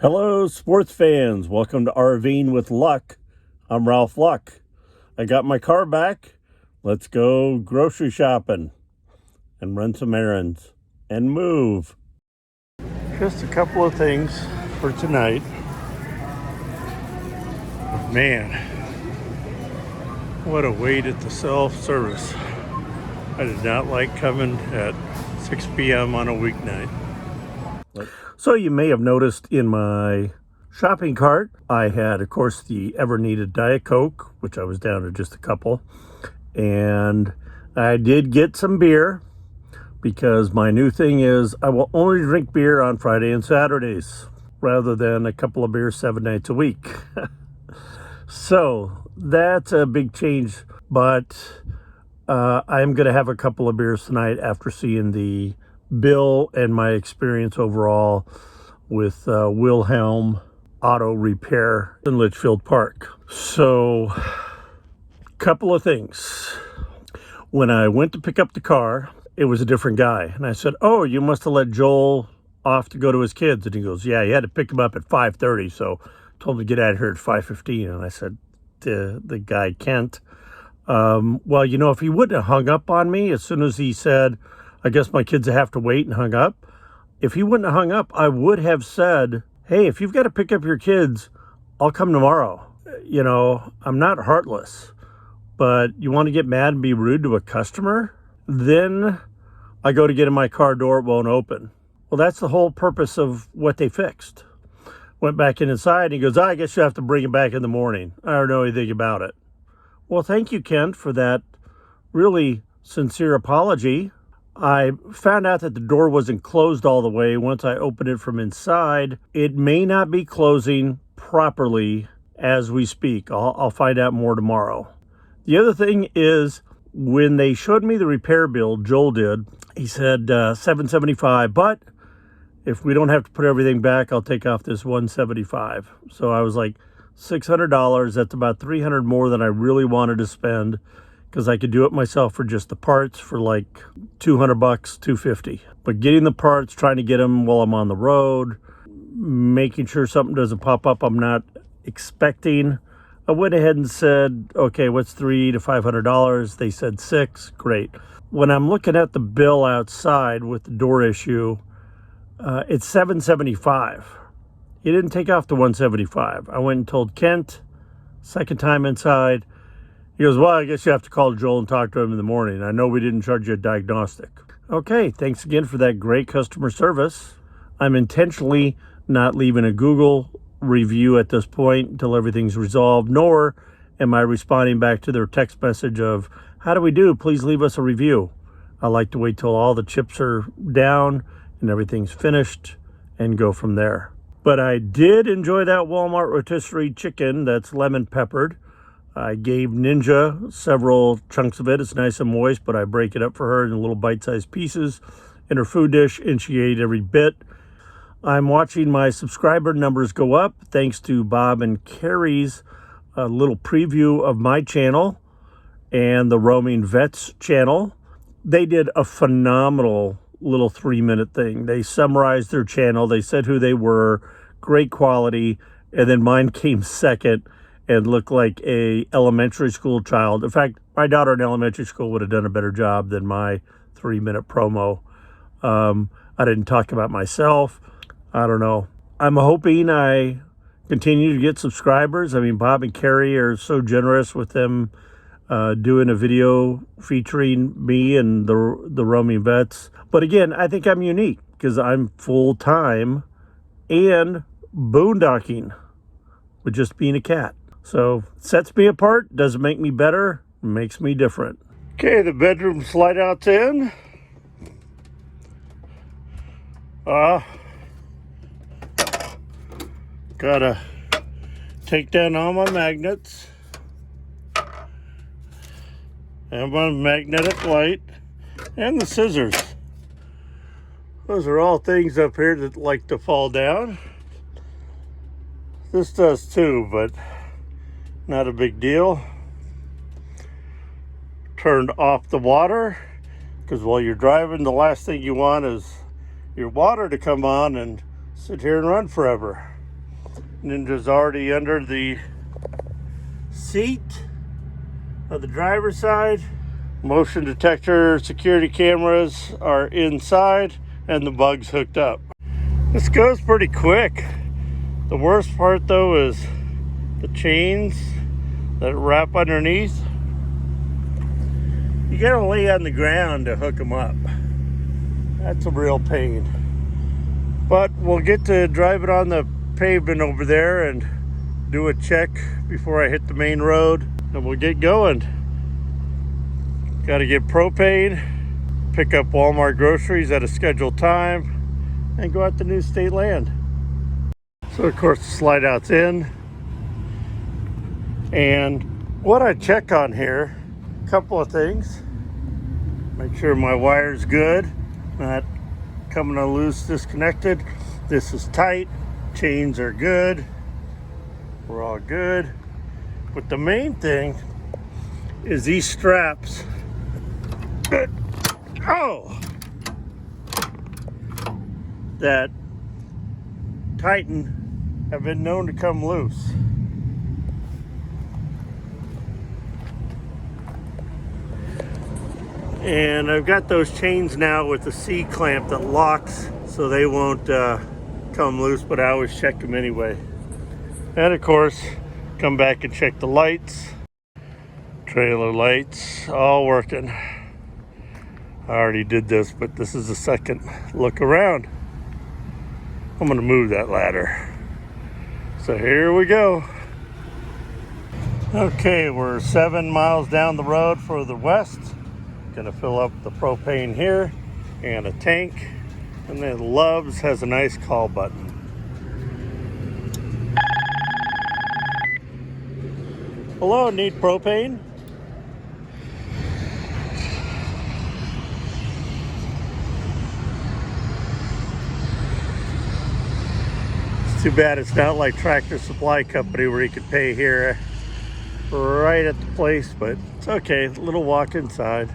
Hello, sports fans. Welcome to RV'ing with Luck. I'm Ralph Luck. I got my car back. Let's go grocery shopping and run some errands and move. Just a couple of things for tonight. Man, what a wait at the self-service. I did not like coming at 6 p.m. on a weeknight. So you may have noticed in my shopping cart, I had, of course, the ever-needed Diet Coke, which I was down to just a couple. And I did get some beer because my new thing is I will only drink beer on Friday and Saturdays rather than a couple of beers 7 nights a week. So that's a big change, but I'm going to have a couple of beers tonight after seeing the bill and my experience overall with Wilhelm Auto Repair in Litchfield Park. So, couple of things. When I went to pick up the car, it was a different guy. And I said, "Oh, you must have let Joel off to go to his kids." And he goes, "Yeah, you had to pick him up at 5:30. So told him to get out of here at 5:15. And I said to the guy, Kent, well, you know, if he wouldn't have hung up on me as soon as he said, I guess my kids have to wait, and hung up. If he wouldn't have hung up, I would have said, hey, if you've got to pick up your kids, I'll come tomorrow. You know, I'm not heartless, but you want to get mad and be rude to a customer? Then I go to get in my car door, it won't open. Well, that's the whole purpose of what they fixed. Went back inside, and he goes, I guess you have to bring it back in the morning. I don't know anything about it. Well, thank you, Kent, for that really sincere apology. I found out that the door wasn't closed all the way once I opened it from inside. It may not be closing properly as we speak. I'll find out more tomorrow. The other thing is, when they showed me the repair bill, Joel did, he said $775, but if we don't have to put everything back, I'll take off this $175. So I was like, $600, that's about $300 more than I really wanted to spend, because I could do it myself for just the parts for like $200, $250. But getting the parts, trying to get them while I'm on the road, making sure something doesn't pop up I'm not expecting. I went ahead and said, okay, what's $300 to $500? They said $600, great. When I'm looking at the bill outside with the door issue, it's $775. He didn't take off the $175. I went and told Kent, second time inside. He goes, well, I guess you have to call Joel and talk to him in the morning. I know we didn't charge you a diagnostic. Okay, thanks again for that great customer service. I'm intentionally not leaving a Google review at this point until everything's resolved, nor am I responding back to their text message of, how do we do? Please leave us a review. I like to wait till all the chips are down and everything's finished and go from there. But I did enjoy that Walmart rotisserie chicken that's lemon peppered. I gave Ninja several chunks of it. It's nice and moist, but I break it up for her in little bite-sized pieces in her food dish, and she ate every bit. I'm watching my subscriber numbers go up thanks to Bob and Carrie's little preview of my channel and the Roaming Vets channel. They did a phenomenal little 3-minute thing. They summarized their channel. They said who they were, great quality, and then mine came second and looked like a elementary school child. In fact, my daughter in elementary school would have done a better job than my 3-minute promo. I didn't talk about myself. I don't know. I'm hoping I continue to get subscribers. I mean, Bob and Carrie are so generous with them doing a video featuring me and the Roaming Vets. But again, I think I'm unique because I'm full-time and boondocking with just being a cat. So, sets me apart, doesn't make me better, makes me different. Okay, the bedroom slide out's in. Gotta take down all my magnets and my magnetic light and the scissors. Those are all things up here that like to fall down. This does too, but not a big deal. Turned off the water, because while you're driving, the last thing you want is your water to come on and sit here and run forever. Ninja's already under the seat of the driver's side. Motion detector security cameras are inside and the bug's hooked up. This goes pretty quick. The worst part though is the chains that wrap underneath. You gotta lay on the ground to hook them up. That's a real pain. But we'll get to drive it on the pavement over there and do a check before I hit the main road, and we'll get going. Got to get propane, pick up Walmart groceries at a scheduled time, and go out to new state land. So of course the slide out's in, and what I check on here, a couple of things. Make sure my wire's good, not coming loose, disconnected. This is tight, chains are good, we're all good. But the main thing is these straps. Oh, that tighten have been known to come loose. And I've got those chains now with the C-clamp that locks so they won't come loose, but I always check them anyway. And of course, come back and check the lights. Trailer lights, all working. I already did this, but this is the second look around. I'm gonna move that ladder. So here we go. Okay, we're 7 miles down the road further west. Gonna fill up the propane here and a tank. And then Love's has a nice call button. Hello, need propane? It's too bad it's not like Tractor Supply Company where you could pay here right at the place, but it's okay. A little walk inside.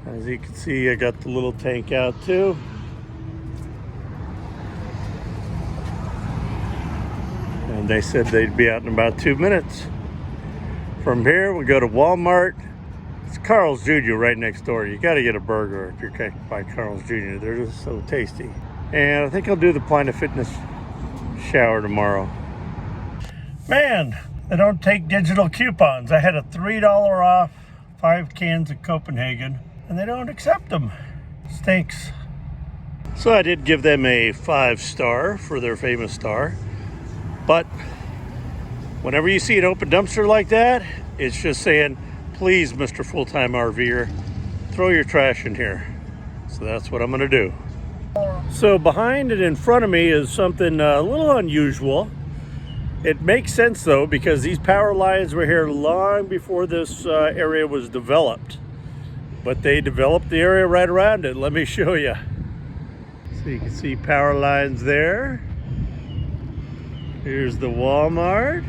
As you can see, I got the little tank out too. And they said they'd be out in about 2 minutes. From here, we go to Walmart. It's Carl's Jr. right next door. You got to get a burger if you're by Carl's Jr. They're just so tasty. And I think I'll do the Planet Fitness shower tomorrow. Man, they don't take digital coupons. I had a $3 off 5 cans of Copenhagen, and they don't accept them. Stinks. So I did give them a 5-star for their famous star. But whenever you see an open dumpster like that, it's just saying, please, Mr. Full-Time RVer, throw your trash in here. So that's what I'm gonna do. So behind and in front of me is something a little unusual. It makes sense though, because these power lines were here long before this area was developed. But they developed the area right around it. Let me show you. So you can see power lines there. Here's the Walmart.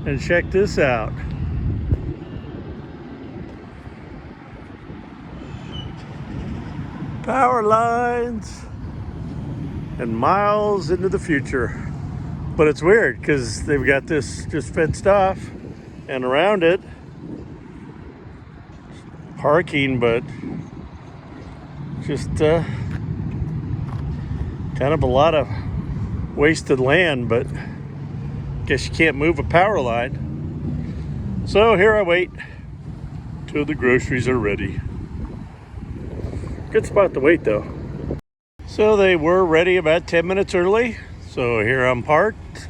And check this out. Power lines and miles into the future. But it's weird because they've got this just fenced off and around it parking, but just kind of a lot of wasted land, but guess you can't move a power line. So here I wait till the groceries are ready. Good spot to wait though. So they were ready about 10 minutes early. So here I'm parked.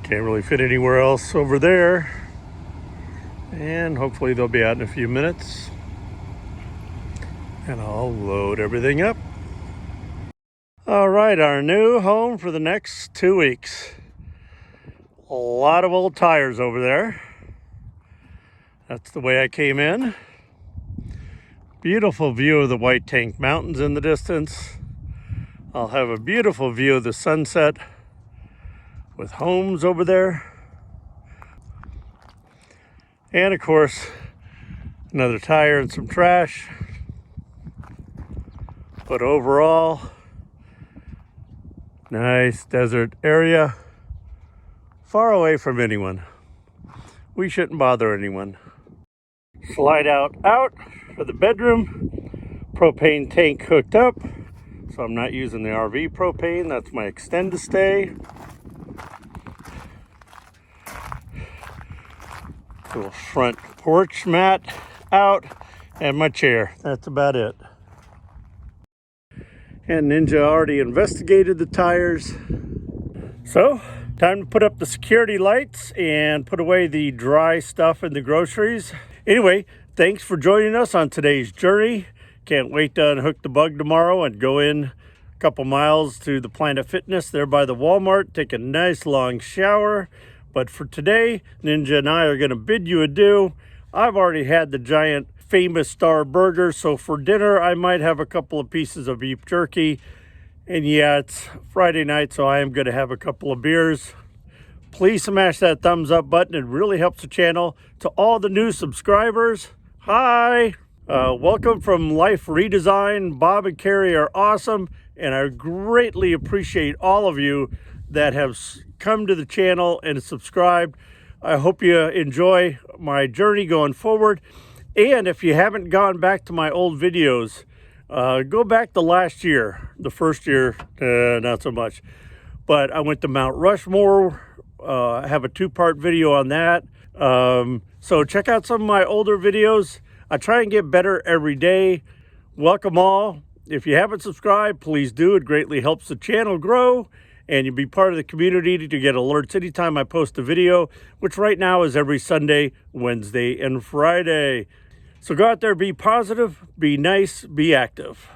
Can't really fit anywhere else over there. And hopefully they'll be out in a few minutes. And I'll load everything up. All right, our new home for the next 2 weeks. A lot of old tires over there. That's the way I came in. Beautiful view of the White Tank Mountains in the distance. I'll have a beautiful view of the sunset with homes over there. And of course, another tire and some trash. But overall, Nice desert area, far away from anyone. We shouldn't bother anyone. Slide out for the bedroom. Propane tank hooked up, so I'm not using the RV propane. That's my extend to stay. Little front porch mat out, and my chair. That's about it. And Ninja already investigated the tires. So, time to put up the security lights and put away the dry stuff in the groceries. Anyway, thanks for joining us on today's journey. Can't wait to unhook the bug tomorrow and go in a couple miles to the Planet Fitness there by the Walmart, take a nice long shower. But for today, Ninja and I are going to bid you adieu. I've already had the giant famous Star Burger, so for dinner I might have a couple of pieces of beef jerky. And yeah, it's Friday night, so I am going to have a couple of beers. Please smash that thumbs up button. It really helps the channel. To all the new subscribers, hi! Welcome from Life Redesign. Bob and Carrie are awesome, and I greatly appreciate all of you that have come to the channel and subscribed. I hope you enjoy my journey going forward. And if you haven't gone back to my old videos, go back to last year. The first year, not so much. But I went to Mount Rushmore. I have a two-part video on that. So check out some of my older videos. I try and get better every day. Welcome all. If you haven't subscribed, please do. It greatly helps the channel grow, and you'll be part of the community to get alerts anytime I post a video, which right now is every Sunday, Wednesday, and Friday. So go out there, be positive, be nice, be active.